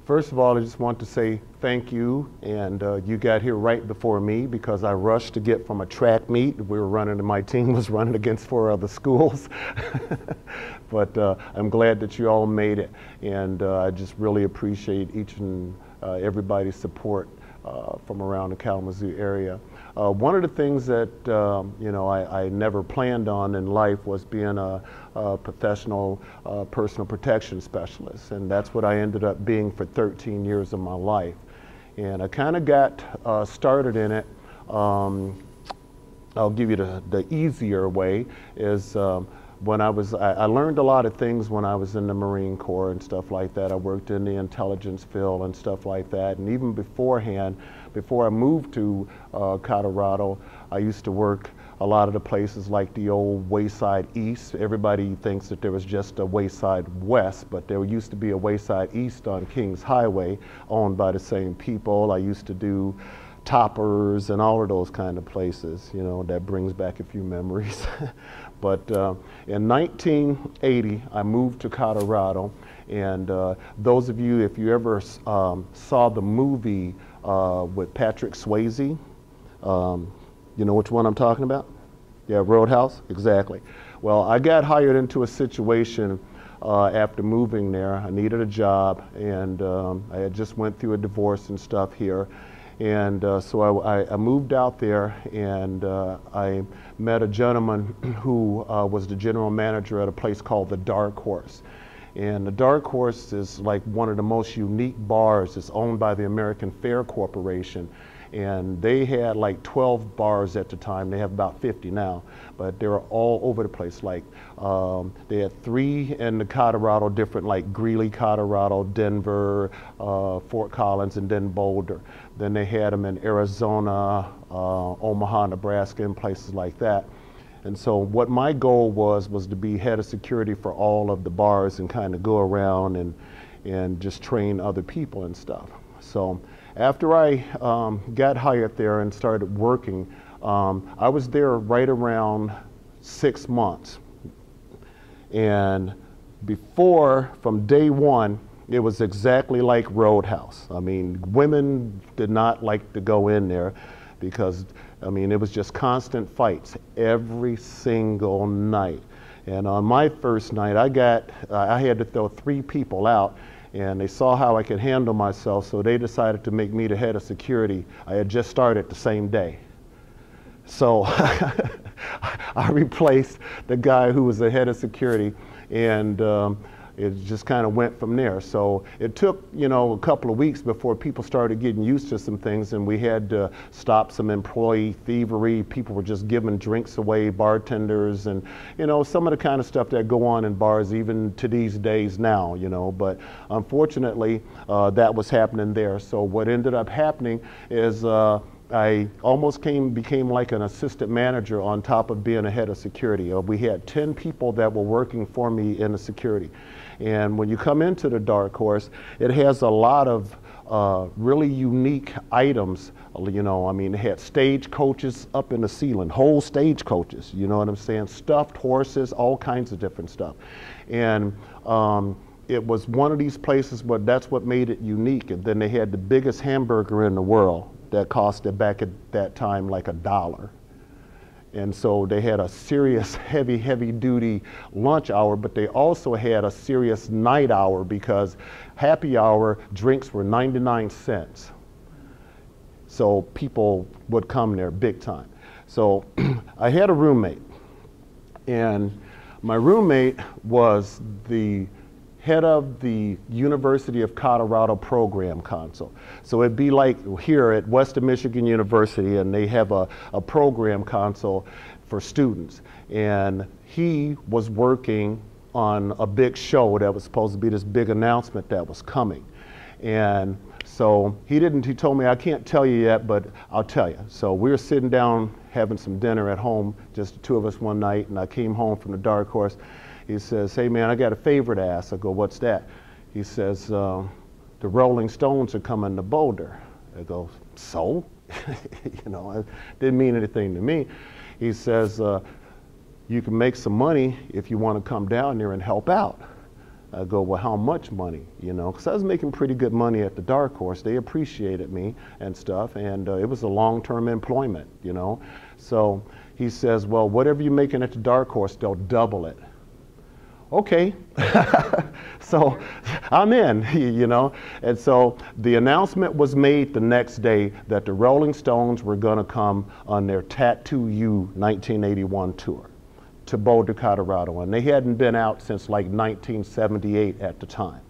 First of all, I just want to say thank you, and you got here right before me because I rushed to get from a track meet. We were running, and my team was running against 4 other schools. But I'm glad that you all made it, and I just really appreciate each and everybody's support from around the Kalamazoo area. One of the things that I never planned on in life was being a professional personal protection specialist, and that's what I ended up being for 13 years of my life. And I kind of got started in it. I'll give you the easier way is when I learned a lot of things when I was in the Marine Corps and stuff like that. I worked in the intelligence field and stuff like that. And even beforehand, before I moved to Colorado, I used to work a lot of the places like the old Wayside East. Everybody thinks that there was just a Wayside West, but there used to be a Wayside East on Kings Highway owned by the same people. I used to do Toppers and all of those kind of places. You know, that brings back a few memories. But in 1980, I moved to Colorado, and those of you, if you ever saw the movie with Patrick Swayze, you know which one I'm talking about? Yeah, Roadhouse, exactly. Well, I got hired into a situation after moving there. I needed a job, and I had just went through a divorce and stuff here. And so I moved out there, and I met a gentleman who was the general manager at a place called the Dark Horse. And the Dark Horse is like one of the most unique bars. It's owned by the American Fair Corporation. And they had like 12 bars at the time. They have about 50 now, but they were all over the place. Like they had 3 in the Colorado, different, like Greeley, Colorado, Denver, Fort Collins, and then Boulder. Then they had them in Arizona, Omaha, Nebraska, and places like that. And so what my goal was to be head of security for all of the bars and kind of go around and just train other people and stuff. So after I got hired there and started working, I was there right around 6 months. And before, from day one, it was exactly like Roadhouse. I mean, women did not like to go in there because, I mean, it was just constant fights every single night. And on my first night, I had to throw 3 people out. And they saw how I could handle myself, so they decided to make me the head of security. I had just started the same day. So I replaced the guy who was the head of security, and it just kind of went from there. So it took, you know, a couple of weeks before people started getting used to some things, and we had to stop some employee thievery. People were just giving drinks away, bartenders, and, you know, some of the kind of stuff that go on in bars even to these days now, you know. But unfortunately, that was happening there. So what ended up happening is I almost became like an assistant manager on top of being a head of security. We had 10 people that were working for me in the security. And when you come into the Dark Horse, it has a lot of really unique items. You know, I mean, it had stage coaches up in the ceiling, whole stage coaches, you know what I'm saying? Stuffed horses, all kinds of different stuff. And it was one of these places, but that's what made it unique. And then they had the biggest hamburger in the world that costed back at that time like $1. And so they had a serious heavy duty lunch hour, but they also had a serious night hour because happy hour drinks were 99 cents. So people would come there big time. So I had a roommate, and my roommate was the head of the University of Colorado program console. So it'd be like here at Western Michigan University, and they have a program console for students. And he was working on a big show that was supposed to be this big announcement that was coming. And so he told me, I can't tell you yet, but I'll tell you. So we were sitting down having some dinner at home, just the 2 of us one night, and I came home from the Dark Horse. He says, hey man, I got a favor to ask. I go, what's that? He says, the Rolling Stones are coming to Boulder. I go, so? You know, it didn't mean anything to me. He says, you can make some money if you want to come down there and help out. I go, well, how much money? You know, because I was making pretty good money at the Dark Horse. They appreciated me and stuff, and it was a long-term employment, you know. So he says, well, whatever you're making at the Dark Horse, they'll double it. Okay. So I'm in, you know. And so the announcement was made the next day that the Rolling Stones were going to come on their Tattoo You 1981 tour to Boulder, Colorado, and they hadn't been out since like 1978 at the time.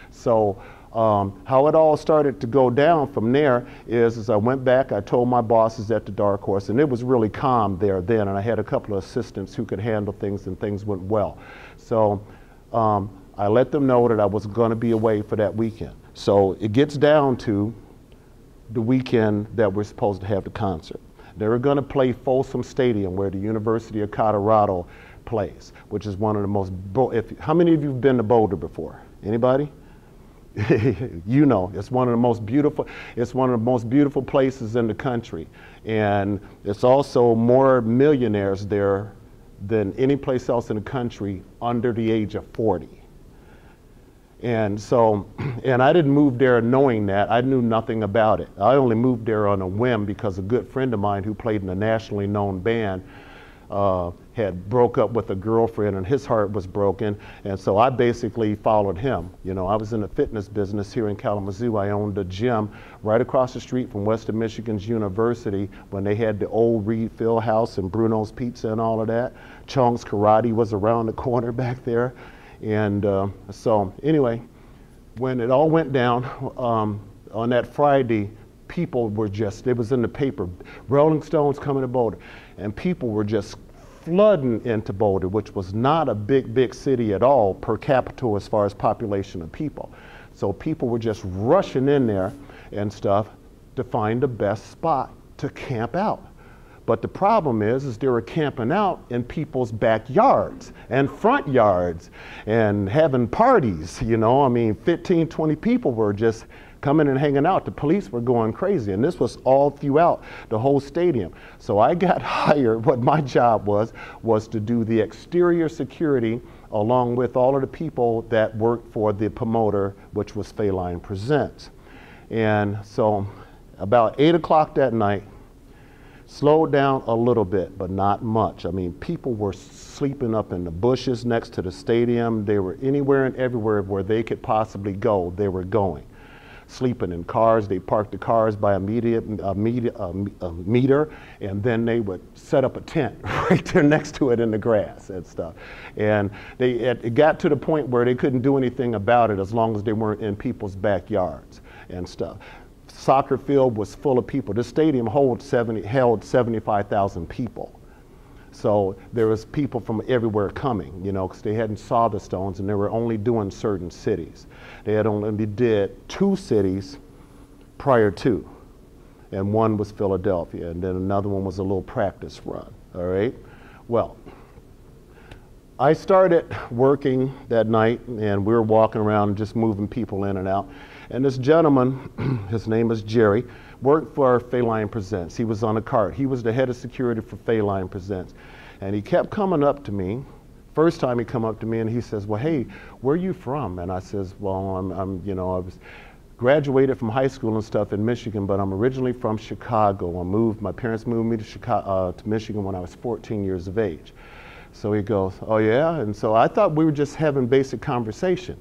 So how it all started to go down from there is, as I went back, I told my bosses at the Dark Horse, and it was really calm there then, and I had a couple of assistants who could handle things, and things went well. So I let them know that I was going to be away for that weekend. So it gets down to the weekend that we're supposed to have the concert. They were going to play Folsom Stadium, where the University of Colorado plays, which is one of the most, how many of you have been to Boulder before? Anybody? You know, it's one of the most beautiful places in the country. And it's also more millionaires there than any place else in the country under the age of 40. And so, and I didn't move there knowing that. I knew nothing about it. I only moved there on a whim because a good friend of mine who played in a nationally known band had broke up with a girlfriend, and his heart was broken. And so I basically followed him. You know, I was in the fitness business here in Kalamazoo. I owned a gym right across the street from Western Michigan's University when they had the old Reed Field House and Bruno's Pizza and all of that. Chong's Karate was around the corner back there. And so anyway, when it all went down on that Friday, people were just, it was in the paper, Rolling Stones coming to Boulder, and people were just flooding into Boulder, which was not a big city at all per capita as far as population of people. So people were just rushing in there and stuff to find the best spot to camp out. But the problem is they were camping out in people's backyards and front yards and having parties, you know. I mean, 15, 20 people were just coming and hanging out. The police were going crazy, and this was all throughout the whole stadium. So I got hired. What my job was to do the exterior security along with all of the people that worked for the promoter, which was Feline Presents. And so about 8 o'clock that night, slowed down a little bit, but not much. I mean, people were sleeping up in the bushes next to the stadium. They were anywhere and everywhere where they could possibly go, they were going. Sleeping in cars, they parked the cars by a meter, and then they would set up a tent right there next to it in the grass and stuff. And it got to the point where they couldn't do anything about it as long as they weren't in people's backyards and stuff. Soccer field was full of people. The stadium held 75,000 people. So there was people from everywhere coming, you know, because they hadn't saw the Stones, and they were only doing certain cities. They had only did 2 cities prior to, and one was Philadelphia, and then another one was a little practice run, all right? Well, I started working that night, and we were walking around just moving people in and out. And this gentleman, his name is Jerry, worked for Feline Presents. He was on a cart. He was the head of security for Feline Presents. And he kept coming up to me. First time he come up to me and he says, well, hey, where are you from? And I says, well, you know, I was graduated from high school and stuff in Michigan, but I'm originally from Chicago. my parents moved me to Michigan when I was 14 years of age. So he goes, oh yeah? And so I thought we were just having basic conversation.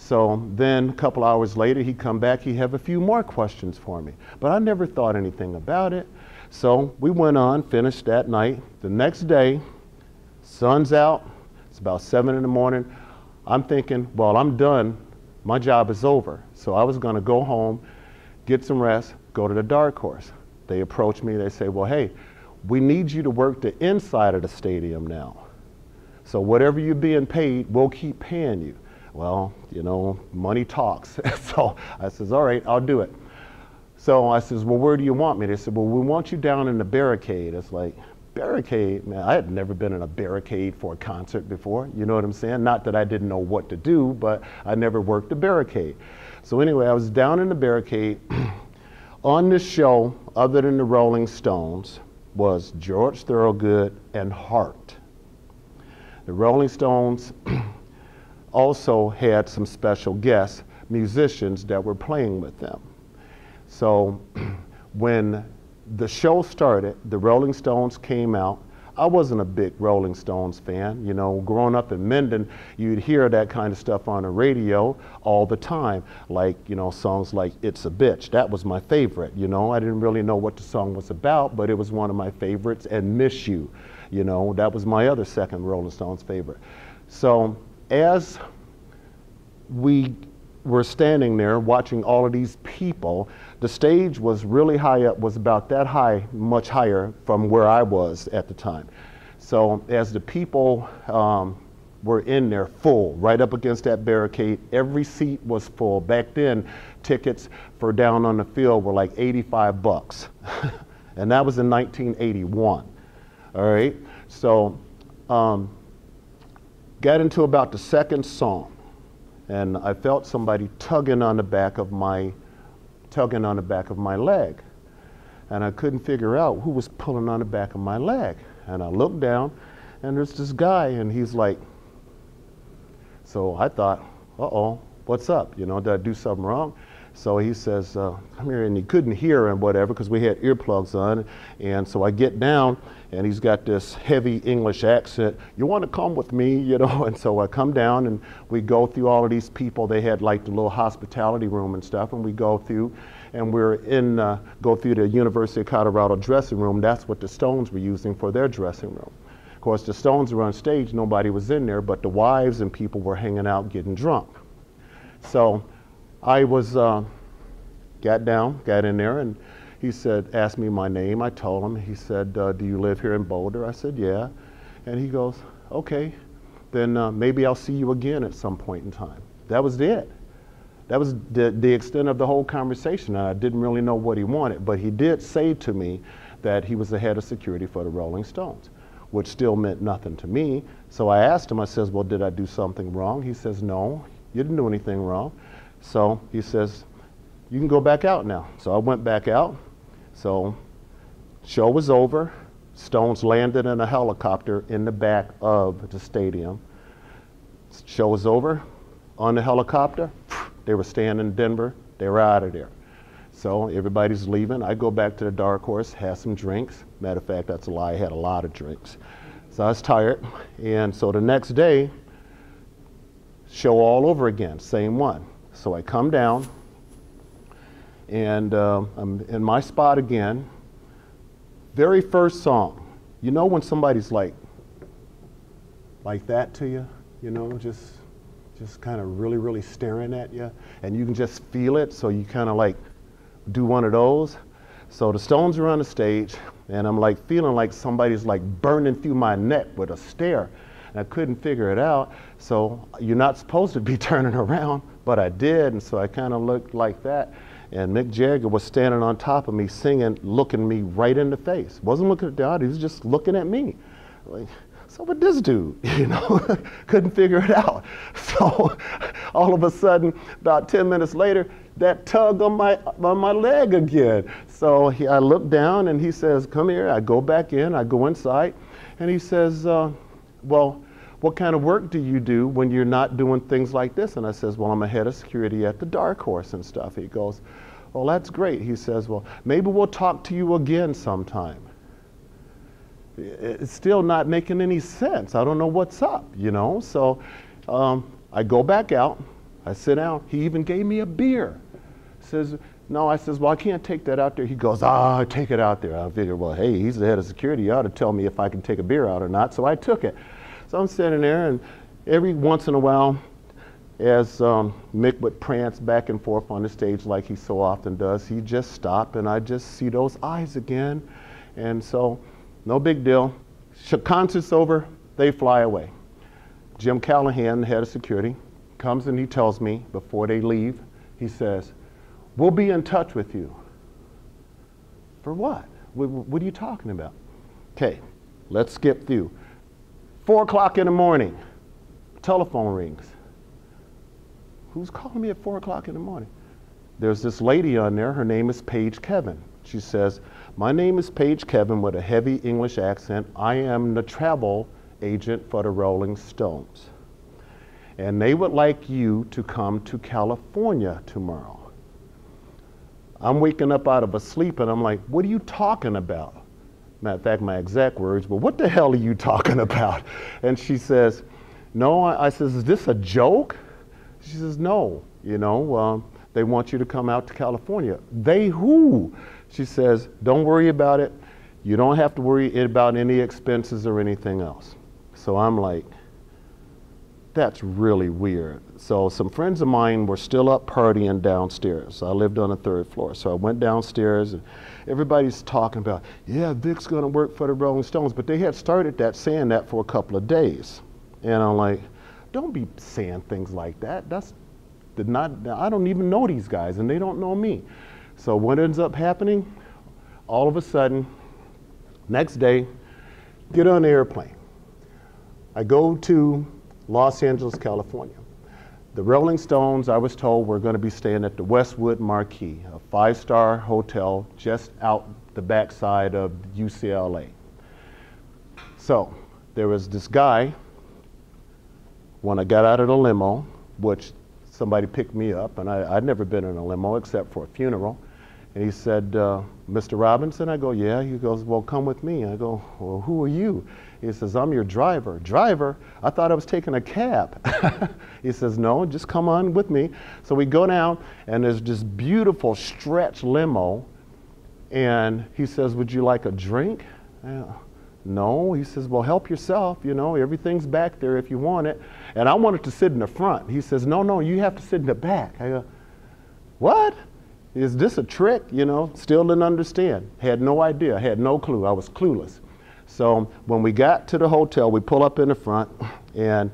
So then a couple hours later, he'd come back, he'd have a few more questions for me. But I never thought anything about it. So we went on, finished that night. The next day, sun's out, it's about 7 in the morning. I'm thinking, well, I'm done, my job is over. So I was gonna go home, get some rest, go to the Dark Horse. They approach me, they say, well, hey, we need you to work the inside of the stadium now. So whatever you're being paid, we'll keep paying you. Well, you know, money talks. So I says, all right, I'll do it. So I says, well, where do you want me? They said, well, we want you down in the barricade. It's like, barricade? Man, I had never been in a barricade for a concert before. You know what I'm saying? Not that I didn't know what to do, but I never worked the barricade. So anyway, I was down in the barricade. On this show, other than the Rolling Stones, was George Thorogood and Hart. The Rolling Stones also had some special guest musicians that were playing with them. So when the show started, the Rolling Stones came out. I wasn't a big Rolling Stones fan. You know, growing up in Mendon, you'd hear that kind of stuff on the radio all the time. Like, you know, songs like It's a Bitch. That was my favorite, you know. I didn't really know what the song was about, but it was one of my favorites. And Miss You, you know, that was my other second Rolling Stones favorite. So as we were standing there watching all of these people, the stage was really high up, was about that high, much higher from where I was at the time. So as the people were in there full, right up against that barricade, every seat was full. Back then, tickets for down on the field were like 85 bucks. And that was in 1981, all right? So got into about the second song, and I felt somebody tugging on the back of my leg. And I couldn't figure out who was pulling on the back of my leg. And I looked down, and there's this guy, and he's like, so I thought, uh-oh, what's up? You know, did I do something wrong? So he says, come here, and he couldn't hear and whatever because we had earplugs on. And so I get down, and he's got this heavy English accent. You want to come with me, you know? And so I come down, and we go through all of these people. They had like the little hospitality room and stuff, and we go through, and we're in, go through the University of Colorado dressing room. That's what the Stones were using for their dressing room. Of course, the Stones were on stage. Nobody was in there, but the wives and people were hanging out getting drunk. So I was, got down, got in there, and he said, asked me my name. I told him. He said, do you live here in Boulder? I said, yeah. And he goes, okay, then maybe I'll see you again at some point in time. That was it. That was the extent of the whole conversation. I didn't really know what he wanted, but he did say to me that he was the head of security for the Rolling Stones, which still meant nothing to me. So I asked him, I says, well, did I do something wrong? He says, no, you didn't do anything wrong. So he says, you can go back out now. So I went back out. So show was over. Stones landed in a helicopter in the back of the stadium. Show was over. On the helicopter, they were staying in Denver. They were out of there. So everybody's leaving. I go back to the Dark Horse, have some drinks. Matter of fact, that's a lie. I had a lot of drinks. So I was tired. And so the next day, show all over again, same one. So I come down, and I'm in my spot again. Very first song. You know when somebody's like that to you, you know, just kind of really, really staring at you, and you can just feel it, so you kind of like do one of those. So the Stones are on the stage, and I'm like feeling like somebody's like burning through my neck with a stare. And I couldn't figure it out, so you're not supposed to be turning around, but I did, and so I kind of looked like that. And Mick Jagger was standing on top of me singing, looking me right in the face. Wasn't looking at the audience, he was just looking at me. Like, so with this dude, you know, couldn't figure it out. So all of a sudden, about 10 minutes later, that tug on my leg again. So I look down, and he says, come here. I go back in, I go inside, and he says, well, what kind of work do you do when you're not doing things like this? And I says, well, I'm a head of security at the Dark Horse and stuff. He goes, well, that's great. He says, well, maybe we'll talk to you again sometime. It's still not making any sense. I don't know what's up, you know? So I go back out, I sit down. He even gave me a beer. Says, no, I says, well, I can't take that out there. He goes, take it out there. I figured, well, hey, he's the head of security. He ought to tell me if I can take a beer out or not. So I took it. So I'm sitting there, and every once in a while, as Mick would prance back and forth on the stage like he so often does, he'd just stop, and I just see those eyes again. And so, no big deal. Concert's over, they fly away. Jim Callahan, the head of security, comes and he tells me before they leave, he says, we'll be in touch with you. For what? What are you talking about? Okay, let's skip through. 4 o'clock in the morning, telephone rings. Who's calling me at 4 o'clock in the morning? There's this lady on there, her name is Paige Kevin. She says, my name is Paige Kevin with a heavy English accent. I am the travel agent for the Rolling Stones. and they would like you to come to California tomorrow. I'm waking up out of a sleep and I'm like, what are you talking about? Matter of fact, my exact words, but what the hell are you talking about? And she says, no, I says, is this a joke? She says, no, they want you to come out to California. They who? She says, don't worry about it. You don't have to worry about any expenses or anything else. So I'm like, that's really weird. So some friends of mine were still up partying downstairs. I lived on the 3rd floor. So I went downstairs and everybody's talking about, yeah, Vic's gonna work for the Rolling Stones. But they had started saying that for a couple of days. And I'm like, don't be saying things like that. I don't even know these guys and they don't know me. So what ends up happening? All of a sudden, next day, get on the airplane. I go to Los Angeles, California. The Rolling Stones, I was told, were going to be staying at the Westwood Marquis, a 5-star hotel just out the backside of UCLA. So there was this guy, when I got out of the limo, which somebody picked me up, and I'd never been in a limo except for a funeral. And he said, Mr. Robinson? I go, yeah. He goes, well, come with me. I go, well, who are you? He says, I'm your driver. Driver? I thought I was taking a cab. He says, no, just come on with me. So we go down, and there's this beautiful stretch limo. And he says, would you like a drink? No. He says, well, help yourself. Everything's back there if you want it. And I wanted to sit in the front. He says, no, you have to sit in the back. I go, what? Is this a trick? Still didn't understand. Had no idea, had no clue. I was clueless. So when we got to the hotel, we pull up in the front, and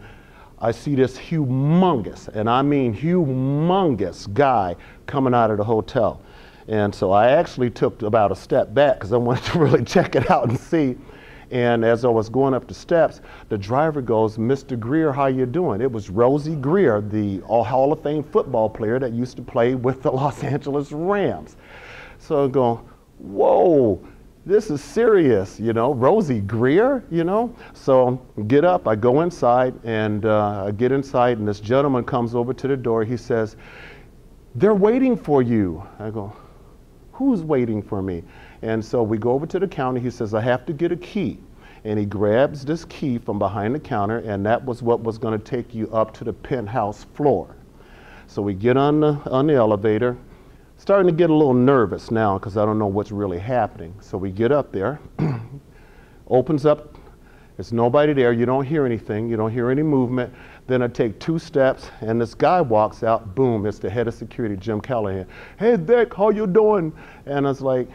I see this humongous, and I mean humongous guy coming out of the hotel. And so I actually took about a step back because I wanted to really check it out and see. And as I was going up the steps, the driver goes, Mr. Greer, how you doing? It was Rosie Greer, the Hall of Fame football player that used to play with the Los Angeles Rams. So I go, whoa, this is serious, Rosie Greer, So get up, I go inside, and I get inside, and this gentleman comes over to the door. He says, they're waiting for you. I go, who's waiting for me? And so we go over to the counter. He says, I have to get a key. And he grabs this key from behind the counter, and that was what was going to take you up to the penthouse floor. So we get on the elevator, starting to get a little nervous now because I don't know what's really happening. So we get up there, opens up, there's nobody there, you don't hear anything, you don't hear any movement. Then I take 2 steps, and this guy walks out, boom, it's the head of security, Jim Callahan. Hey, Vic, how you doing? And I was like,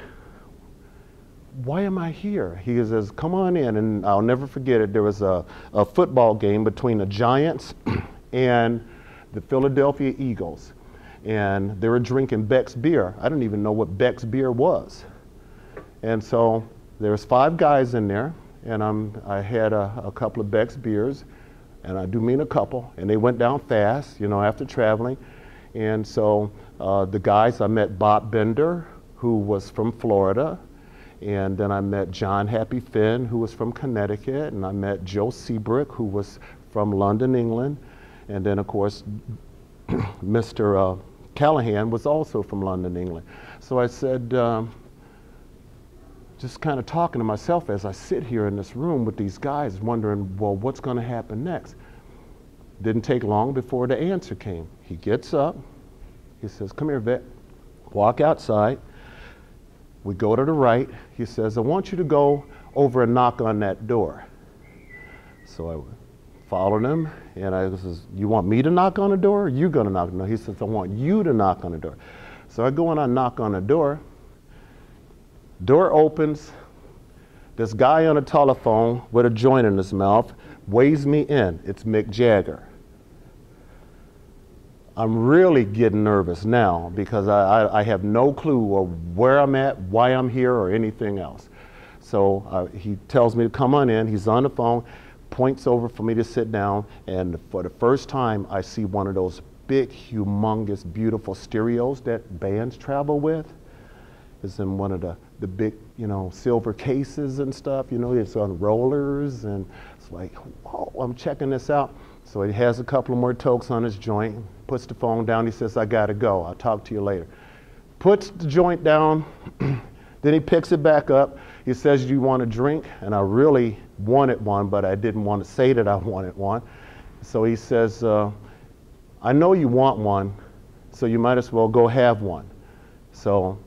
why am I here? He says, come on in. And I'll never forget it. There was a football game between the Giants and the Philadelphia Eagles. And they were drinking Beck's beer. I didn't even know what Beck's beer was. And so there's 5 guys in there, and I had a couple of Beck's beers, and I do mean a couple, and they went down fast, after traveling. And so the guys, I met Bob Bender, who was from Florida. And then I met John Happy Finn, who was from Connecticut, and I met Joe Seabrook, who was from London, England. And then, of course, Mr. Callahan was also from London, England. So I said, just kind of talking to myself as I sit here in this room with these guys, wondering, well, what's going to happen next? Didn't take long before the answer came. He gets up, he says, come here, Vic. Walk outside. We go to the right. He says, I want you to go over and knock on that door. So I followed him, and I says, you want me to knock on the door, or you going to knock on the door? He says, I want you to knock on the door. So I go and I knock on the door. Door opens. This guy on a telephone with a joint in his mouth waves me in. It's Mick Jagger. I'm really getting nervous now because I have no clue of where I'm at, why I'm here, or anything else. So he tells me to come on in. He's on the phone, points over for me to sit down, and for the first time I see one of those big, humongous, beautiful stereos that bands travel with. It's in one of the big, silver cases and stuff. It's on rollers, and it's like, whoa, I'm checking this out. So he has a couple of more tokes on his joint, puts the phone down. He says, I gotta go. I'll talk to you later. Puts the joint down, then he picks it back up. He says, do you want a drink? And I really wanted one, but I didn't want to say that I wanted one. So he says, I know you want one, so you might as well go have one. So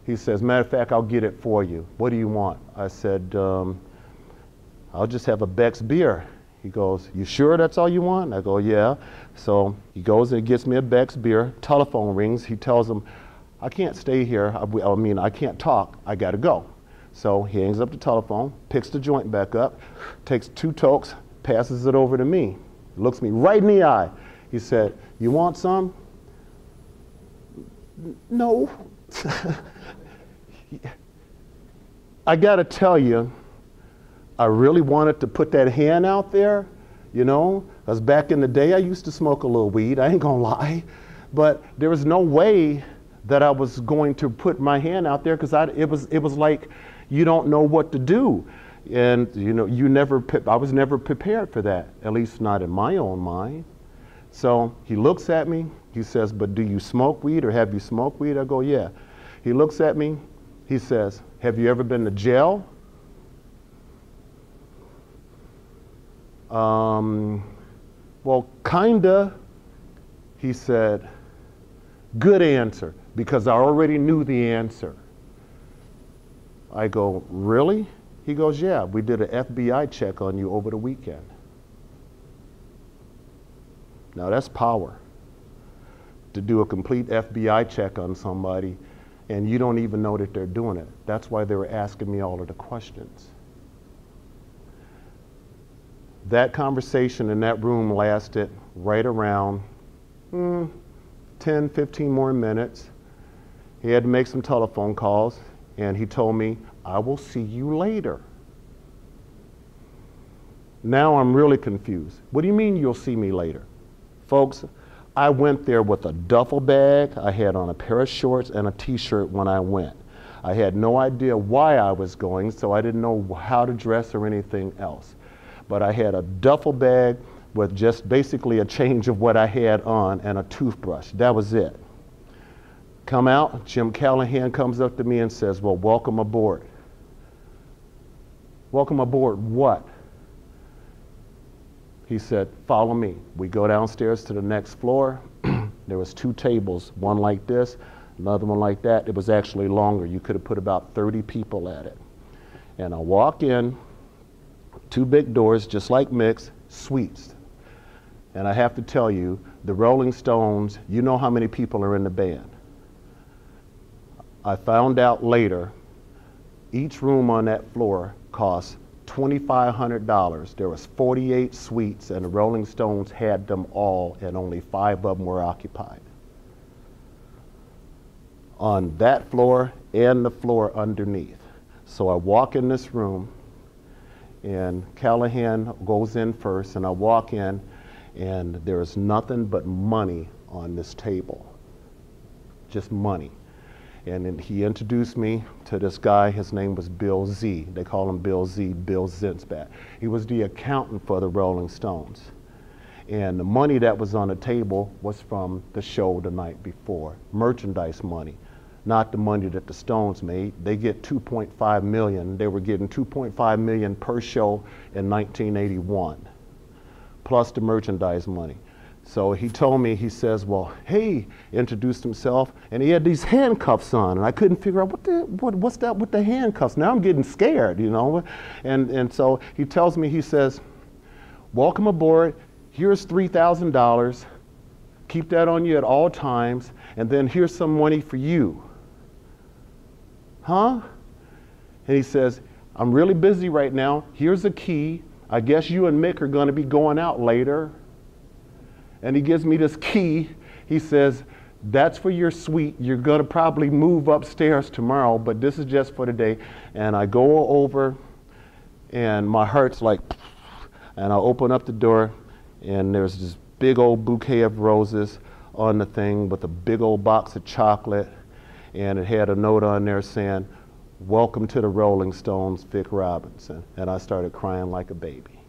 he says, matter of fact, I'll get it for you. What do you want? I said, I'll just have a Beck's beer. He goes, you sure that's all you want? I go, yeah. So he goes and gets me a Beck's beer. Telephone rings. He tells him, I can't stay here. I can't talk. I got to go. So he hangs up the telephone, picks the joint back up, takes 2 tokes, passes it over to me. Looks me right in the eye. He said, you want some? No. I got to tell you, I really wanted to put that hand out there, you know, because back in the day I used to smoke a little weed, I ain't gonna lie, but there was no way that I was going to put my hand out there because it was like you don't know what to do. And you know, I was never prepared for that, at least not in my own mind. So he looks at me, he says, but do you smoke weed or have you smoked weed? I go, yeah. He looks at me, he says, have you ever been to jail? Well, kinda. He said, good answer, because I already knew the answer. I go, really? He goes, yeah, we did an FBI check on you over the weekend. Now that's power. To do a complete FBI check on somebody and you don't even know that they're doing it. That's why they were asking me all of the questions. That conversation in that room lasted right around 10, 15 more minutes. He had to make some telephone calls, and he told me, I will see you later. Now I'm really confused. What do you mean you'll see me later? Folks, I went there with a duffel bag. I had on a pair of shorts and a t-shirt when I went. I had no idea why I was going, so I didn't know how to dress or anything else. But I had a duffel bag with just basically a change of what I had on and a toothbrush. That was it. Come out, Jim Callahan comes up to me and says, well, welcome aboard. Welcome aboard what? He said, follow me. We go downstairs to the next floor. There was 2 tables, one like this, another one like that. It was actually longer. You could have put about 30 people at it. And I walk in, 2 big doors, just like Mick's, suites. And I have to tell you, the Rolling Stones, you know how many people are in the band. I found out later, each room on that floor cost $2,500. There was 48 suites and the Rolling Stones had them all and only 5 of them were occupied. On that floor and the floor underneath. So I walk in this room and Callahan goes in first and I walk in and there is nothing but money on this table. Just money. And then he introduced me to this guy. His name was Bill Z. They call him Bill Z, Bill Zinsbat. He was the accountant for the Rolling Stones. And the money that was on the table was from the show the night before, merchandise money, not the money that the Stones made. They get $2.5 million. They were getting $2.5 million per show in 1981, plus the merchandise money. So he told me, he says, well, hey, introduced himself, and he had these handcuffs on, and I couldn't figure out what's that with the handcuffs. Now I'm getting scared, you know. And so he tells me, he says, welcome aboard, here's $3,000, keep that on you at all times, and then here's some money for you. Huh? And he says, I'm really busy right now, here's a key, I guess you and Mick are gonna be going out later. And he gives me this key. He says, that's for your suite. You're gonna probably move upstairs tomorrow, but this is just for the day. And I go over and my heart's like, and I open up the door and there's this big old bouquet of roses on the thing with a big old box of chocolate. And it had a note on there saying, welcome to the Rolling Stones, Vic Robinson. And I started crying like a baby.